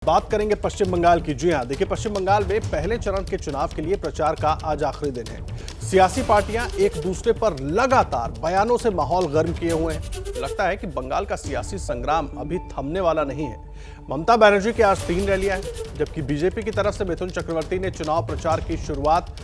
बात करेंगे पश्चिम बंगाल की। जी हां, देखिए पश्चिम बंगाल में पहले चरण के चुनाव के लिए प्रचार का आज आखिरी दिन है। सियासी पार्टियां एक दूसरे पर लगातार बयानों से माहौल गर्म किए हुए हैं। लगता है कि बंगाल का सियासी संग्राम अभी थमने वाला नहीं है। ममता बनर्जी की आज 3 रैलियां हैं, जबकि बीजेपी की तरफ से मिथुन चक्रवर्ती ने चुनाव प्रचार की शुरुआत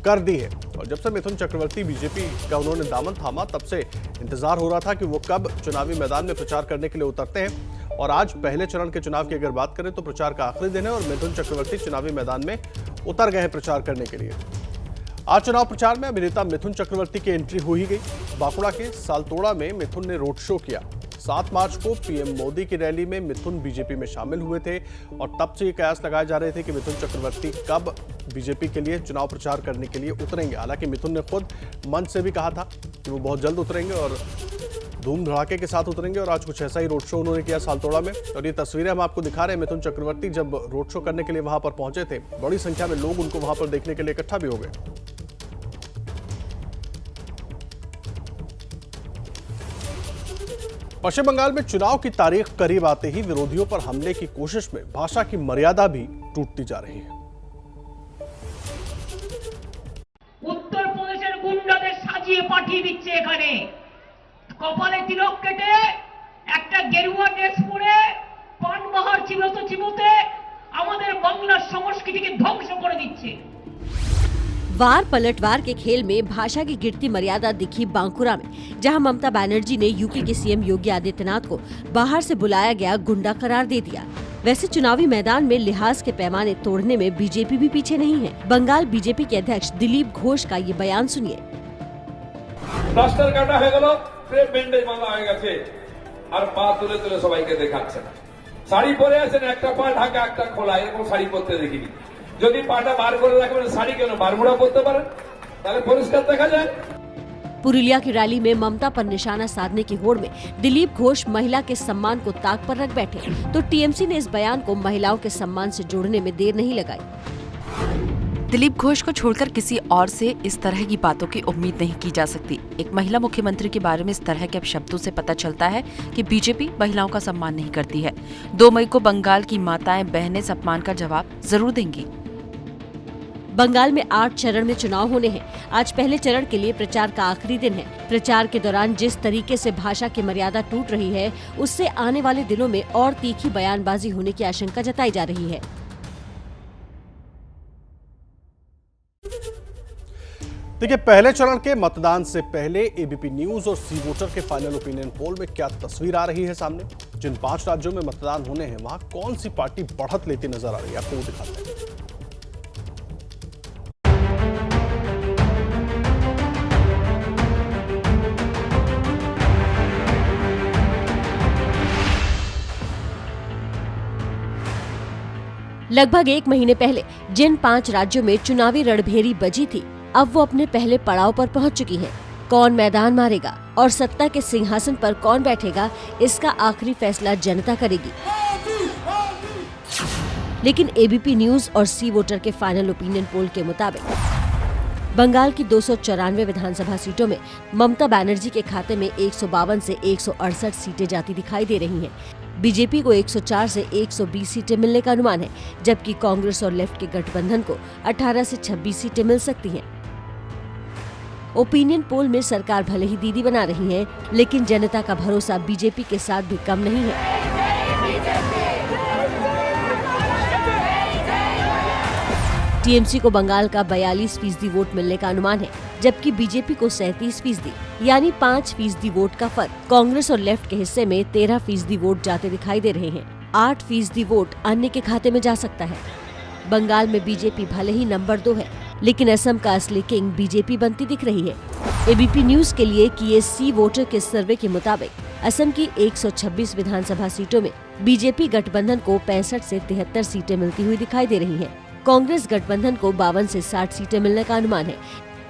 कर दी है। और जब से मिथुन चक्रवर्ती बीजेपी का उन्होंने दामन थामा, तब से इंतजार हो रहा था कि वो कब चुनावी मैदान में प्रचार करने के लिए उतरते हैं। और आज पहले चरण के चुनाव की अगर बात करें तो प्रचार का आखिरी दिन है और मिथुन चक्रवर्ती चुनावी मैदान में उतर गए हैं प्रचार करने के लिए। आज चुनाव प्रचार में अभिनेता मिथुन चक्रवर्ती की एंट्री हो ही गई। बांकुड़ा के सालतोड़ा में मिथुन ने रोड शो किया। 7 मार्च को पीएम मोदी की रैली में मिथुन बीजेपी में शामिल हुए थे और तब से ये कयास लगाए जा रहे थे कि मिथुन चक्रवर्ती कब बीजेपी के लिए चुनाव प्रचार करने के लिए उतरेंगे। हालांकि मिथुन ने खुद मंच से भी कहा था कि वो बहुत जल्द उतरेंगे और धूम धड़ाके के साथ उतरेंगे। और आज कुछ ऐसा ही रोड शो उन्होंने किया सालतोड़ा में। और ये तस्वीरें हम आपको दिखा रहे हैं। मिथुन चक्रवर्ती जब रोड शो करने के लिए वहां पर पहुंचे थे, बड़ी संख्या में लोग उनको वहां पर देखने के लिए इकट्ठा भी हो गए। पश्चिम बंगाल में चुनाव की तारीख करीब आते ही विरोधियों पर हमले की कोशिश में भाषा की मर्यादा भी टूटती जा रही है। उत्तर प्रदेश गुंडाদের সাজিয়ে পাঠিয়ে দিচ্ছে এখানে কপালে তিলক কেটে একটা গেরুয়া ড্রেস পরে পানবাহার চিবোতে চিবোতে আমাদের বাংলার সংস্কৃতিকে ধ্বংস করে দিচ্ছে। वार पलटवार के खेल में भाषा की गिरती मर्यादा दिखी बांकुरा में, जहां ममता बनर्जी ने यूपी के सीएम योगी आदित्यनाथ को बाहर से बुलाया गया गुंडा करार दे दिया। वैसे चुनावी मैदान में लिहाज के पैमाने तोड़ने में बीजेपी भी पीछे नहीं है। बंगाल बीजेपी के अध्यक्ष दिलीप घोष का ये बयान सुनिए। प्लास्टर काटा হয়ে গেল, প্রেম ব্যান্ডেজ বাঁধা হয়ে গেছে আর পা তুলে তুলে সবাইকে দেখাচ্ছেন। শাড়ি পরে আছেন, একটা পা ঢাকা একটা খোলা, এরকম শাড়ি পরতে দেখিনি। যদি পাটা বার করে রাখবেন, শাড়ি কেন বারমুড়া পরতে পারেন, তাহলে পরিষ্কার দেখা যায়। पुरुलिया की रैली में ममता पर निशाना साधने की होड़ में दिलीप घोष महिला के सम्मान को ताक पर रख बैठे, तो टीएमसी ने इस बयान को महिलाओं के सम्मान से जोड़ने में देर नहीं लगाई। दिलीप घोष को छोड़कर किसी और से इस तरह की बातों की उम्मीद नहीं की जा सकती। एक महिला मुख्यमंत्री के बारे में इस तरह के शब्दों से पता चलता है कि बीजेपी महिलाओं का सम्मान नहीं करती है। 2 मई को बंगाल की माताएं बहनें सम्मान का जवाब जरूर देंगी। बंगाल में 8 चरण में चुनाव होने हैं। आज पहले चरण के लिए प्रचार का आखिरी दिन है। प्रचार के दौरान जिस तरीके से भाषा की मर्यादा टूट रही है, उससे आने वाले दिनों में और तीखी बयानबाजी होने की आशंका जताई जा रही है। देखिए, पहले चरण के मतदान से पहले एबीपी न्यूज और सी वोटर के फाइनल ओपिनियन पोल में क्या तस्वीर आ रही है सामने। जिन 5 राज्यों में मतदान होने हैं, वहां कौन सी पार्टी बढ़त लेती नजर आ रही है, आपको वो दिखाते हैं। लगभग 1 महीने पहले जिन 5 राज्यों में चुनावी रणभेरी बजी थी, अब वो अपने पहले पड़ाव पर पहुंच चुकी है। कौन मैदान मारेगा और सत्ता के सिंहासन पर कौन बैठेगा, इसका आखिरी फैसला जनता करेगी। लेकिन एबीपी न्यूज और सी वोटर के फाइनल ओपिनियन पोल के मुताबिक बंगाल की 294 विधानसभा सीटों में ममता बनर्जी के खाते में 152 से 168 सीटें जाती दिखाई दे रही हैं। बीजेपी को 104 से 120 सीटें मिलने का अनुमान है, जबकि कांग्रेस और लेफ्ट के गठबंधन को 18 से 26 सीटें मिल सकती हैं। ओपिनियन पोल में सरकार भले ही दीदी बना रही है, लेकिन जनता का भरोसा बीजेपी के साथ भी कम नहीं है। टीएमसी को बंगाल का 42% वोट मिलने का अनुमान है, जबकि बीजेपी को 37%, यानी 5% वोट का फर्क। कांग्रेस और लेफ्ट के हिस्से में 13% वोट जाते दिखाई दे रहे हैं। 8% वोट अन्य के खाते में जा सकता है। बंगाल में बीजेपी भले ही नंबर 2 है, लेकिन असम का असली किंग बीजेपी बनती दिख रही है। एबीपी न्यूज के लिए किए सी वोटर के सर्वे के मुताबिक असम की 126 विधानसभा सीटों में बीजेपी गठबंधन को 65 से 73 सीटें मिलती हुई दिखाई दे रही हैं। कांग्रेस गठबंधन को 52 से 60 सीटें मिलने का अनुमान है,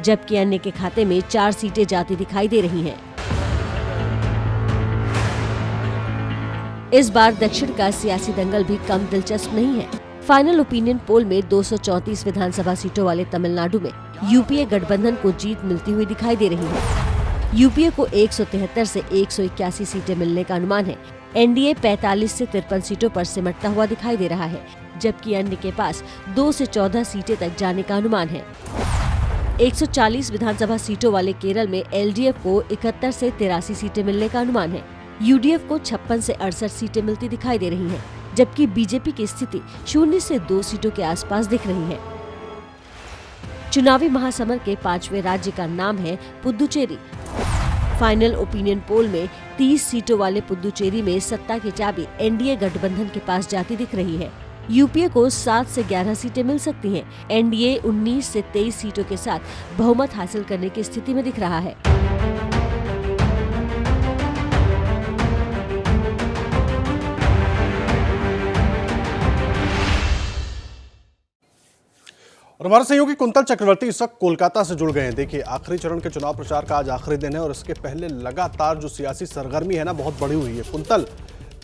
जबकि अन्य के खाते में 4 सीटें जाती दिखाई दे रही हैं। इस बार दक्षिण का सियासी दंगल भी कम दिलचस्प नहीं है। फाइनल ओपिनियन पोल में 234 विधानसभा सीटों वाले तमिलनाडु में यूपीए गठबंधन को जीत मिलती हुई दिखाई दे रही है। यूपीए को 173 से 181 सीटें मिलने का अनुमान है, एनडीए 45 से 53 सीटों पर सिमटता हुआ दिखाई दे रहा है, जबकि अन्य के पास 2 से 14 सीटें तक जाने का अनुमान है। 140 विधानसभा सीटों वाले केरल में एलडीएफ को 71 से 83 सीटें मिलने का अनुमान है। यूडीएफ को 56 से 68 सीटें मिलती दिखाई दे रही हैं, जबकि बीजेपी की स्थिति 0 से 2 सीटों के आसपास दिख रही है। चुनावी महासमर के 5वें राज्य का नाम है पुदुचेरी। फाइनल ओपिनियन पोल में 30 सीटों वाले पुदुचेरी में सत्ता की चाबी एनडीए गठबंधन के पास जाती दिख रही है। यूपीए को 7 से 11 सीटें मिल सकती हैं। एनडीए 19 से 23 सीटों के साथ बहुमत हासिल करने की स्थिति में दिख रहा है। और हमारे सहयोगी कुंतल चक्रवर्ती इस वक्त कोलकाता से जुड़ गए हैं। देखिए, आखिरी चरण के चुनाव प्रचार का आज आखिरी दिन है और इसके पहले लगातार जो सियासी सरगर्मी है ना, बहुत बढ़ी हुई है। कुंतल,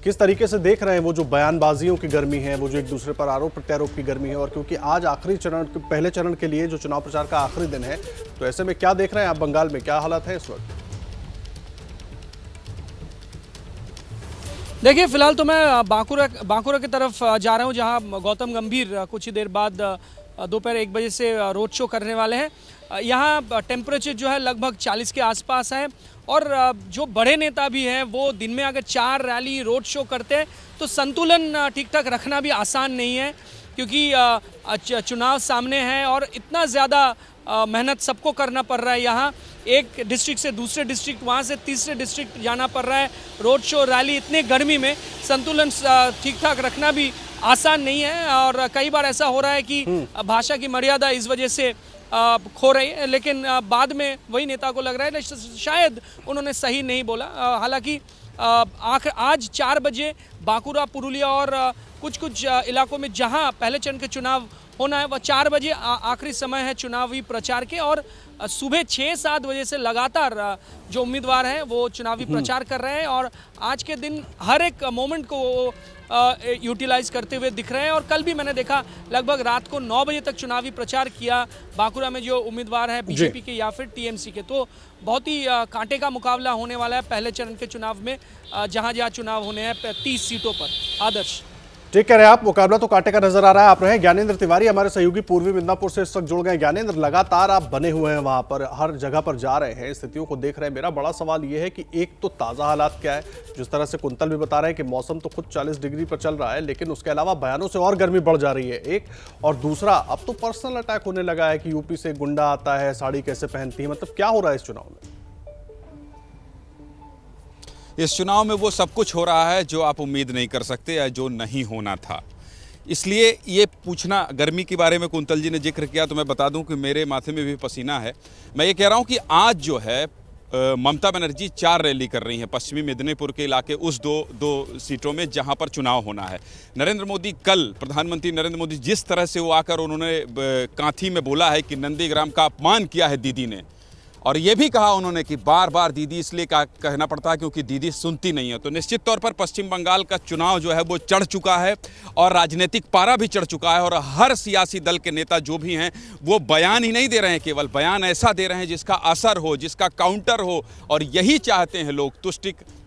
किस तरीके से देख रहे हैं वो जो बयानबाजियों की गर्मी है, वो जो एक दूसरे पर आरोप प्रत्यारोप की गर्मी है, और क्योंकि आज आखिरी चरण, पहले चरण के लिए जो चुनाव प्रचार का आखिरी दिन है, तो ऐसे में क्या देख रहे हैं आप बंगाल में, क्या हालात है इस वक्त? देखिए, फिलहाल तो मैं बांकुरा की तरफ जा रहा हूं, जहां गौतम गंभीर कुछ ही देर बाद दोपहर 1 बजे से रोड शो करने वाले हैं। यहाँ टेम्परेचर जो है लगभग 40 के आसपास है, और जो बड़े नेता भी हैं वो दिन में अगर 4 रैली रोड शो करते हैं तो संतुलन ठीक ठाक रखना भी आसान नहीं है, क्योंकि चुनाव सामने है और इतना ज़्यादा मेहनत सबको करना पड़ रहा है। यहाँ एक डिस्ट्रिक्ट से दूसरे डिस्ट्रिक्ट, वहाँ से तीसरे डिस्ट्रिक्ट जाना पड़ रहा है। रोड शो रैली, इतने गर्मी में संतुलन ठीक ठाक रखना भी आसान नहीं है, और कई बार ऐसा हो रहा है कि भाषा की मर्यादा इस वजह से खो रही है। लेकिन बाद में वही नेता को लग रहा है शायद उन्होंने सही नहीं बोला। हालांकि आज 4 बजे बांकुरा, पुरुलिया और कुछ इलाकों में जहां पहले चरण के चुनाव होना है, वह 4 बजे आखिरी समय है चुनावी प्रचार के, और सुबह 6-7 बजे से लगातार जो उम्मीदवार हैं वो चुनावी प्रचार कर रहे हैं, और आज के दिन हर एक मोमेंट को यूटिलाइज करते हुए दिख रहे हैं। और कल भी मैंने देखा लगभग रात को 9 बजे तक चुनावी प्रचार किया बांकुरा में जो उम्मीदवार है बीजेपी के या फिर टीएमसी के। तो बहुत ही कांटे का मुकाबला होने वाला है पहले चरण के चुनाव में, जहां चुनाव होने हैं 30 सीटों पर। आदर्श, ठीक कह रहे हैं आप, मुकाबला तो कांटे का नजर आ रहा है। आप रहे ज्ञानेंद्र तिवारी हमारे सहयोगी पूर्वी मिदनापुर से इस वक्त जुड़ गए। ज्ञानेंद्र, लगातार आप बने हुए हैं वहां पर, हर जगह पर जा रहे हैं, स्थितियों को देख रहे हैं। मेरा बड़ा सवाल यह है कि एक तो ताज़ा हालात क्या है, जिस तरह से कुंतल भी बता रहे हैं कि मौसम तो खुद 40 डिग्री पर चल रहा है, लेकिन उसके अलावा बयानों से और गर्मी बढ़ जा रही है एक, और दूसरा अब तो पर्सनल अटैक होने लगा है कि यूपी से गुंडा आता है, साड़ी कैसे पहनती है, मतलब क्या हो रहा है इस चुनाव में? इस चुनाव में वो सब कुछ हो रहा है जो आप उम्मीद नहीं कर सकते या जो नहीं होना था। इसलिए ये पूछना, गर्मी के बारे में कुंतल जी ने जिक्र किया, तो मैं बता दूं कि मेरे माथे में भी पसीना है। मैं ये कह रहा हूं कि आज जो है ममता बनर्जी 4 रैली कर रही हैं पश्चिमी मिदनीपुर के इलाके, उस दो सीटों में जहां पर चुनाव होना है। नरेंद्र मोदी, कल प्रधानमंत्री नरेंद्र मोदी जिस तरह से वो आकर उन्होंने कांथी में बोला है कि नंदीग्राम का अपमान किया है दीदी ने, और ये भी कहा उन्होंने कि बार बार दीदी इसलिए कहना पड़ता है क्योंकि दीदी सुनती नहीं है। तो निश्चित तौर पर पश्चिम बंगाल का चुनाव जो है वो चढ़ चुका है, और राजनीतिक पारा भी चढ़ चुका है, और हर सियासी दल के नेता जो भी हैं वो बयान ही नहीं दे रहे हैं, केवल बयान ऐसा दे रहे हैं जिसका असर हो, जिसका काउंटर हो, और यही चाहते हैं लोग।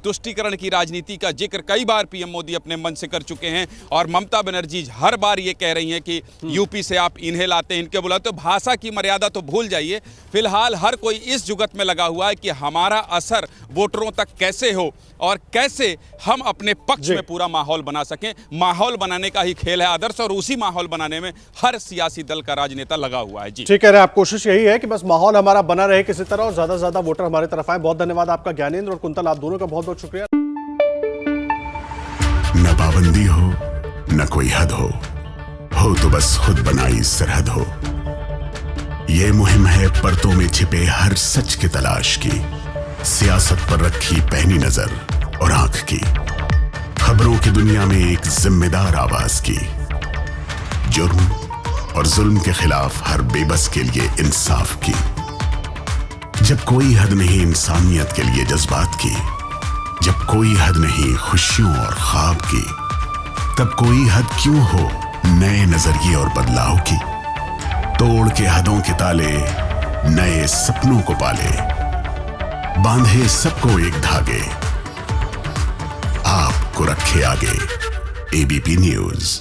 तुष्टीकरण की राजनीति का जिक्र कई बार पीएम मोदी अपने मन से कर चुके हैं, और ममता बनर्जी हर बार ये कह रही हैं कि यूपी से आप इन्हें लाते हैं, इनके बुलाते। तो भाषा की मर्यादा तो भूल जाइए। फिलहाल हर कोई इस जुगत में लगा हुआ है कि हमारा असर वोटरों तक कैसे हो और कैसे हम अपने पक्ष में पूरा माहौल बना सकें। माहौल बनाने का ही खेल है आदर्श, और उसी माहौल बनाने में हर सियासी दल का राजनेता लगा हुआ है। जी ठीक कह रहे हैं आप, कोशिश यही है कि बस माहौल हमारा बना रहे किसी तरह, और ज्यादा से ज्यादा वोटर हमारे तरफ आए। बहुत धन्यवाद आपका ज्ञानेंद्र और कुंतल, आप दोनों का बहुत बहुत शुक्रिया। न पाबंदी हो न कोई हद हो तो बस खुद बनाई सरहद हो। ये मुहिम है परतों में छिपे हर सच की तलाश की, सियासत पर रखी पैनी नजर और आंख की, खबरों की दुनिया में एक जिम्मेदार आवाज की, जुर्म और जुल्म के खिलाफ हर बेबस के लिए इंसाफ की। जब कोई हद नहीं इंसानियत के लिए जज्बात की, जब कोई हद नहीं खुशियों और ख्वाब की, तब कोई हद क्यों हो नए नजरिए और बदलाव की। तोड़ के हदों के ताले नए सपनों को पाले, बांधे सबको एक धागे। आप को रखे आगे। ABP news.